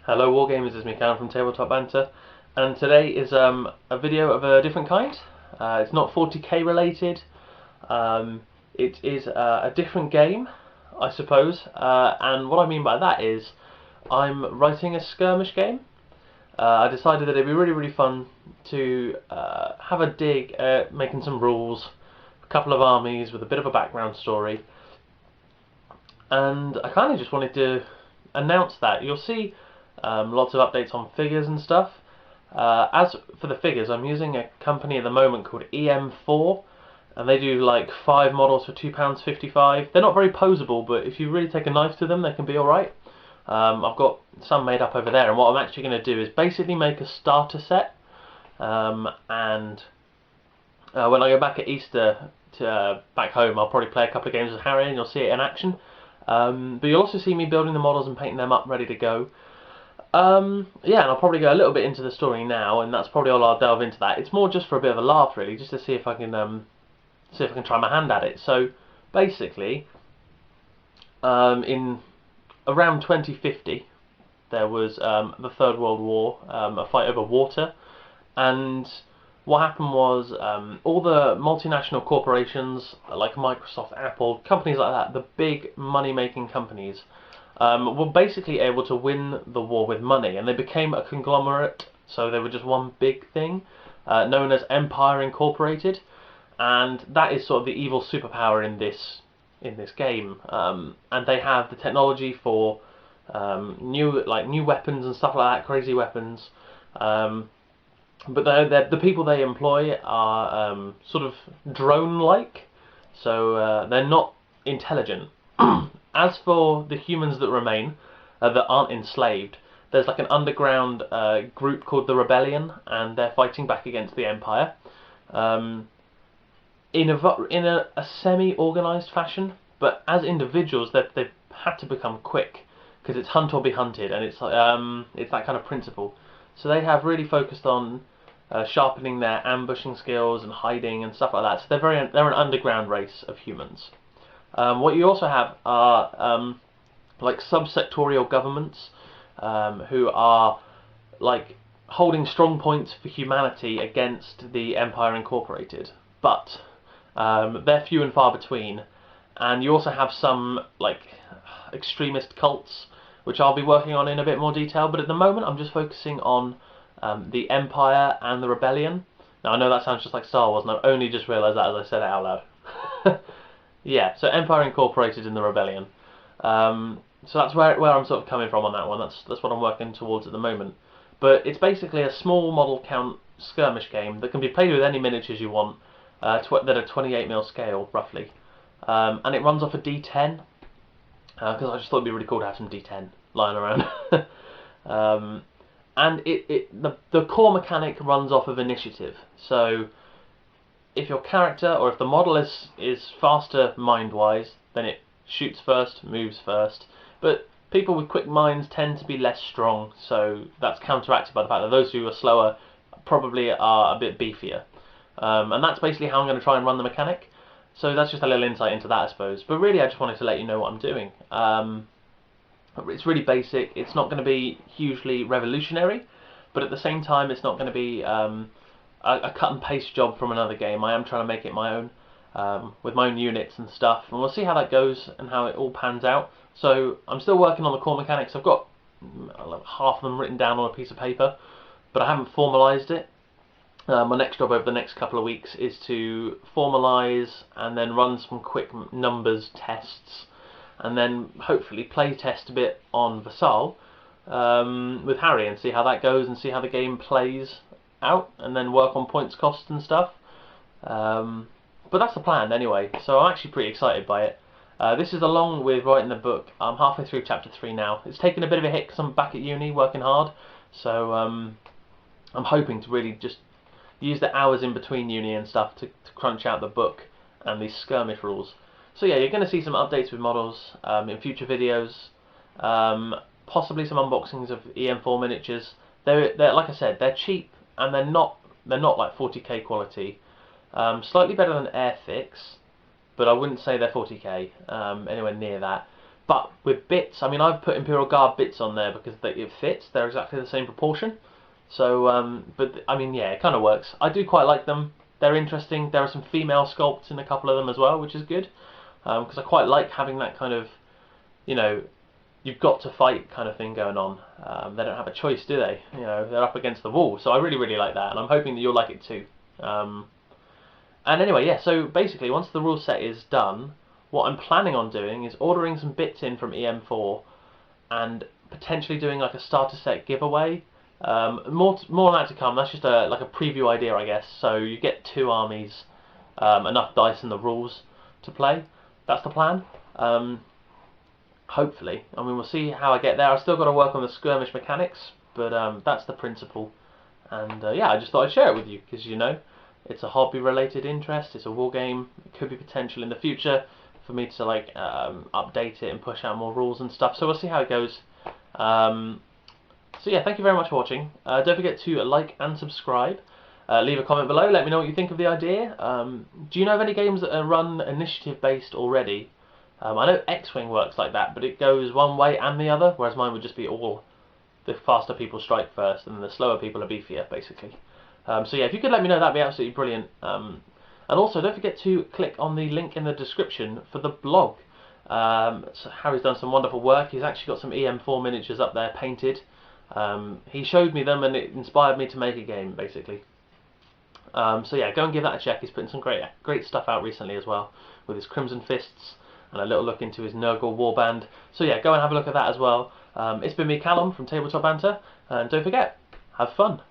Hello Wargamers, it's me Callum from TableTopBanter, and today is a video of a different kind. It's not 40k related. It is a different game, I suppose, and what I mean by that is I'm writing a skirmish game. I decided that it'd be really fun to have a dig at making some rules, a couple of armies with a bit of a background story, and I kind of just wanted to announce that. You'll see lots of updates on figures and stuff. As for the figures, I'm using a company at the moment called EM4, and they do like 5 models for £2.55. They're not very posable, but if you really take a knife to them, they can be alright. I've got some made up over there, and what I'm actually going to do is basically make a starter set, and when I go back at Easter to back home, I'll probably play a couple of games with Harry, and you'll see it in action. But you'll also see me building the models and painting them up ready to go. Yeah, and I'll probably go a little bit into the story now, and that's probably all I'll delve into that. It's more just for a bit of a laugh, really, just to see if I can try my hand at it. So basically, in around 2050, there was the Third World War, a fight over water, and what happened was all the multinational corporations like Microsoft, Apple, companies like that, the big money-making companies, were basically able to win the war with money, and they became a conglomerate, so they were just one big thing, known as Empire Incorporated, and that is sort of the evil superpower in this game, and they have the technology for new weapons and stuff like that, crazy weapons, but the people they employ are sort of drone-like, so they're not intelligent. As for the humans that remain, that aren't enslaved, there's like an underground group called the Rebellion, and they're fighting back against the Empire in a semi-organised fashion. But as individuals, they've had to become quick because it's hunt or be hunted, and it's that kind of principle. So they have really focused on sharpening their ambushing skills and hiding and stuff like that. So they're an underground race of humans. What you also have are like subsectorial governments who are like holding strong points for humanity against the Empire Incorporated, but they're few and far between. And you also have some like extremist cults, which I'll be working on in a bit more detail. But at the moment, I'm just focusing on the Empire and the Rebellion. Now I know that sounds just like Star Wars, and I've only just realised that as I said it out loud. Yeah, so Empire Incorporated in the Rebellion. So that's where I'm sort of coming from on that one. That's what I'm working towards at the moment. But it's basically a small model count skirmish game that can be played with any miniatures you want, that are 28mm scale roughly, and it runs off a D10 because I just thought it'd be really cool to have some D10 lying around. And the core mechanic runs off of initiative. So if your character, or if the model is faster mind-wise, then it shoots first, moves first. But people with quick minds tend to be less strong, so that's counteracted by the fact that those who are slower probably are a bit beefier. And that's basically how I'm going to try and run the mechanic. So that's just a little insight into that, I suppose. But really, I just wanted to let you know what I'm doing. It's really basic. It's not going to be hugely revolutionary, but at the same time, it's not going to be a cut and paste job from another game. I am trying to make it my own, with my own units and stuff, and we'll see how that goes and how it all pans out. So I'm still working on the core mechanics. I've got half of them written down on a piece of paper, but I haven't formalised it. My next job over the next couple of weeks is to formalise and then run some quick numbers tests, and then hopefully play test a bit on Vassal with Harry and see how that goes and see how the game plays out, and then work on points cost and stuff. But that's the plan anyway, so I'm actually pretty excited by it. This is along with writing the book. I'm halfway through chapter 3 now. It's taken a bit of a hit because I'm back at uni working hard, so I'm hoping to really just use the hours in between uni and stuff to crunch out the book and these skirmish rules. So yeah, you're going to see some updates with models in future videos, possibly some unboxings of EM4 miniatures. They're like I said, they're cheap, and they're not like 40k quality. Slightly better than Airfix, but I wouldn't say they're 40k, anywhere near that. But with bits, I mean, I've put Imperial Guard bits on there because it fits. They're exactly the same proportion. So, but I mean, yeah, it kind of works. I do quite like them. They're interesting. There are some female sculpts in a couple of them as well, which is good. Because I quite like having that kind of, you know, you've got to fight kind of thing going on. They don't have a choice, do they? You know, they're up against the wall. So I really, really like that, and I'm hoping that you'll like it too. And anyway, yeah, so basically once the rule set is done, what I'm planning on doing is ordering some bits in from EM4 and potentially doing like a starter set giveaway. More on that to come. That's just like a preview idea, I guess. So you get 2 armies, enough dice in the rules to play. That's the plan. Hopefully. I mean, we'll see how I get there. I've still got to work on the skirmish mechanics, but that's the principle. And yeah, I just thought I'd share it with you because, you know, it's a hobby-related interest. It's a war game. It could be potential in the future for me to like update it and push out more rules and stuff. So we'll see how it goes. So yeah, thank you very much for watching. Don't forget to like and subscribe. Leave a comment below. Let me know what you think of the idea. Do you know of any games that are run initiative-based already? I know X-Wing works like that, but it goes one way and the other, whereas mine would just be all the faster people strike first, and the slower people are beefier, basically. So yeah, if you could let me know, that'd be absolutely brilliant. And also, don't forget to click on the link in the description for the blog. So Harry's done some wonderful work. He's actually got some EM4 miniatures up there painted. He showed me them, and it inspired me to make a game, basically. So yeah, go and give that a check. He's putting some great stuff out recently as well, with his Crimson Fists and a little look into his Nurgle warband. So yeah, go and have a look at that as well. It's been me, Callum, from TabletopBanter, and don't forget, have fun.